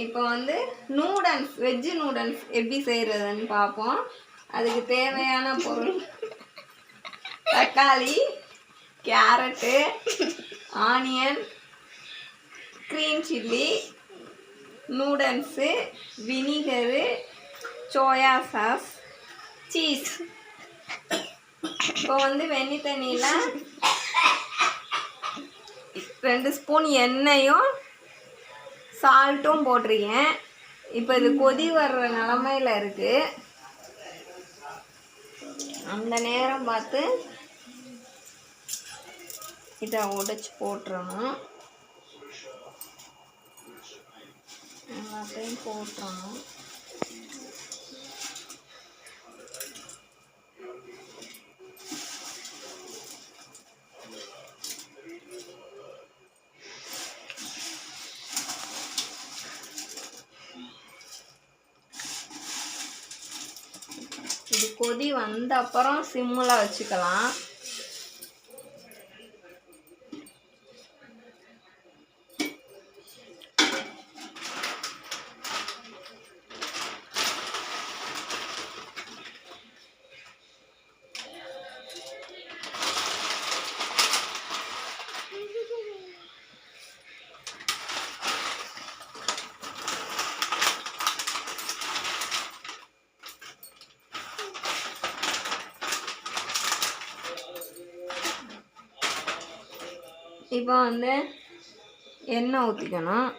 இப்போ வந்து noodles, veg noodles எப்படி செய்கிறதுன்னு பார்ப்போம். அதுக்கு தேவையான பொருள் தக்காளி, carrot, onion, green chilli, noodles, vinegar, soya sauce, cheese. இப்போ வந்து வெண்ணி தண்ணியில் 2 ஸ்பூன் எண்ணெயும் சால்ட்டும் போட்டிருக்கேன். இப்போ இது கொதி வர்ற நிலமையில் இருக்குது. அந்த நேரம் பார்த்து இதை உடைச்சி போட்டுறணும். எல்லாத்தையும் போட்டுறணும். இது கொதி வந்த அப்புறம் சிம்மில் வச்சுக்கலாம். இப்போ வந்து எண்ணெய் ஊற்றிக்கணும்.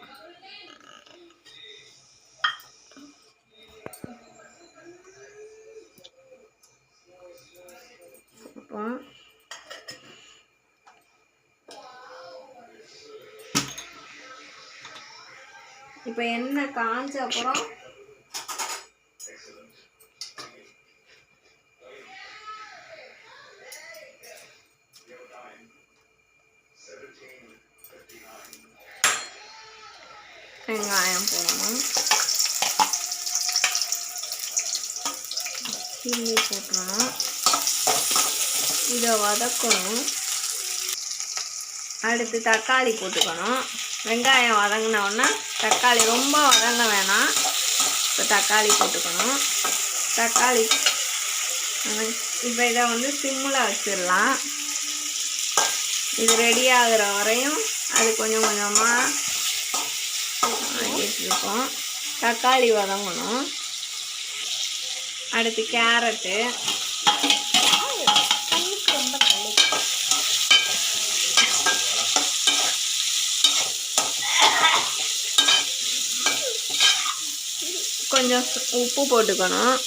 இப்போ எண்ணெய் காஞ்ச அப்புறம் வெங்காயம் போடணும். சில்லி போட்டுடணும். இதை வதக்கணும். அடுத்து தக்காளி போட்டுக்கணும். வெங்காயம் வதங்கினோன்னா தக்காளி ரொம்ப வதங்க வேணாம். இப்போ தக்காளி போட்டுக்கணும். தக்காளி இப்போ இதை வந்து சிம்மில் வச்சிடலாம். இது ரெடி ஆகிற வரையும் அது கொஞ்சம் கொஞ்சமாக ஆகிட்டுருக்கோம். தக்காளி வதங்கணும். அடுத்து கேரட்டு, கொஞ்சம் உப்பு போட்டுக்கணும்.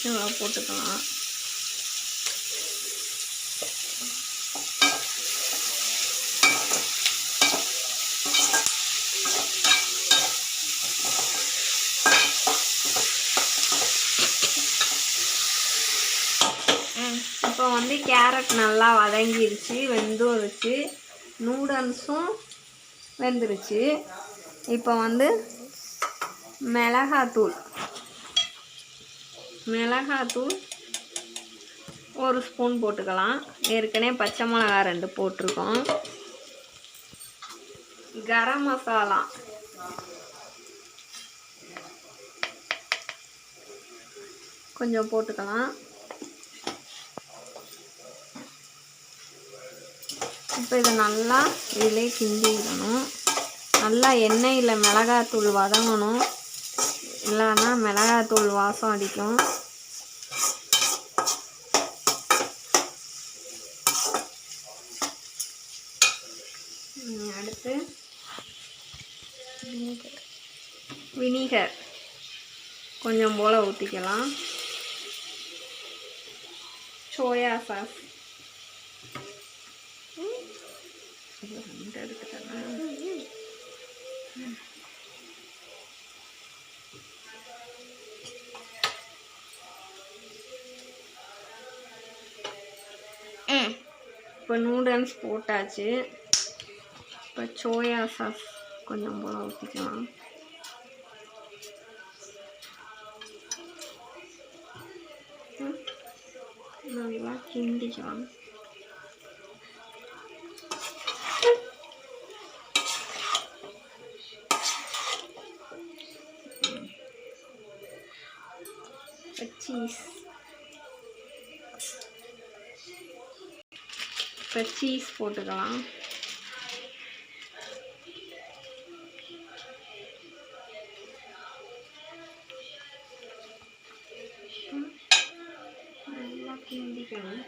இவ்வளோ போட்டுக்கலாம். இப்போ வந்து கேரட் நல்லா வதங்கிருச்சு, வெந்துருச்சு, நூடல்ஸும் வெந்துருச்சு. இப்போ வந்து மிளகாத்தூள் 1 ஸ்பூன் போட்டுக்கலாம். ஏற்கனவே பச்சை மிளகா 2 போட்டிருக்கோம். கரம் மசாலா கொஞ்சம் போட்டுக்கலாம். இப்போ இதை நல்லா இதிலே கிண்டிடணும். நல்லா எண்ணெயில் மிளகாத்தூள் வதங்கணும், இல்லைன்னா மிளகாத்தூள் வாசம் அடிக்கும். அடுத்து வினிகர் கொஞ்சம் போல் ஊற்றிக்கலாம். சோயா சாஸ் இப்போ நூடல்ஸ் போட்டாச்சு. இப்போ சோயா சாஸ் கொஞ்சம் போல் ஊற்றிக்கலாம். நல்லா கிண்டிக்கலாம். சீஸ் போட்டுக்கலாம். நல்லா கிண்டிக்கலாம்.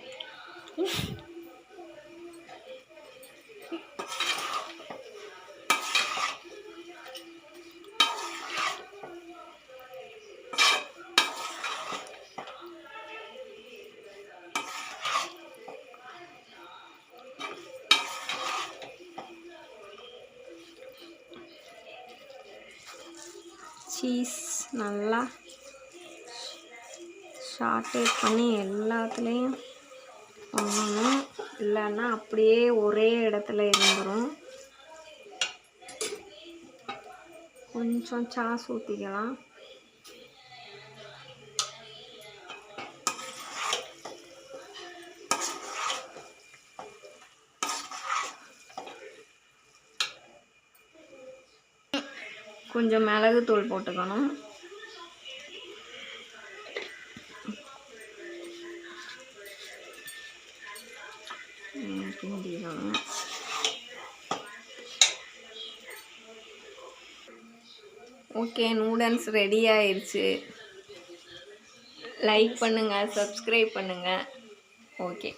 சீஸ் நல்லா சாட்டேட் பண்ணி எல்லாத்துலேயும் பண்ணணும், இல்லைன்னா அப்படியே ஒரே இடத்துல இருந்துடும். கொஞ்சம் சாஸ் ஊற்றிக்கலாம். கொஞ்சம் மிளகுத்தூள் போட்டுக்கணும். கிண்டிக்கணும். ஓகே, நூடுல்ஸ் ரெடி ஆயிடுச்சு. லைக் பண்ணுங்கள், சப்ஸ்கிரைப் பண்ணுங்கள். ஓகே.